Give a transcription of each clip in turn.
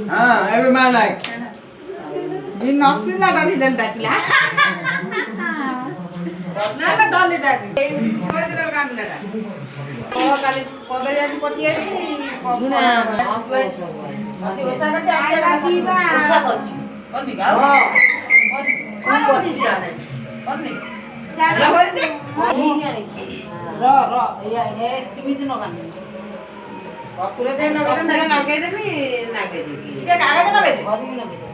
हाँ एवं माला ये नॉसिल ना डाली डल डाकिला ना ना डाली डाकी कोई दिन काम लड़ा ओ काली पदे जाती पति आई ना अति ओसा का चाहे डाकीबा ओसा करछि कथि का हो कोन करछि जाने कथि ला करछि र या हे सिमिति न गान पूरे दिन नगदे ना लगे देबी नागे देबी के कागज लगे दे भरी लगे दे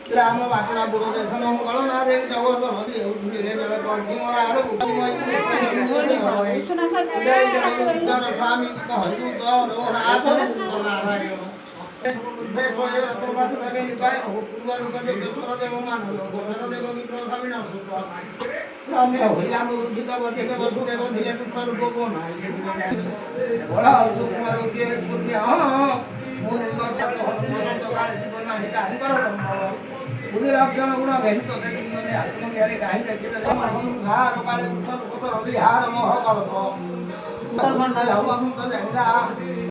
राम वाटना बुरो देशन मंगल ना रे जगत हरि उठले बेला पढ़ी मोरा आरो स्वामी को हरि तो आसन नारायण दे कोए रतबाद लगे निकाय पूर्व रूप में ईश्वर देव मान गोधर देव की प्रसामी ना सुतो राम हरि राम उचित बचे के वसुदेव धीरे स्वरूप को ना बड़ा सुकुमार के शून्य मूल का तो काल जीवन हितान करो बुद्धि लक्षण गुण घनित तेने आत्मज्ञानी काही देखिबे संसार काले उठल कोतर विहार मोह कल्प हम तो जानिदा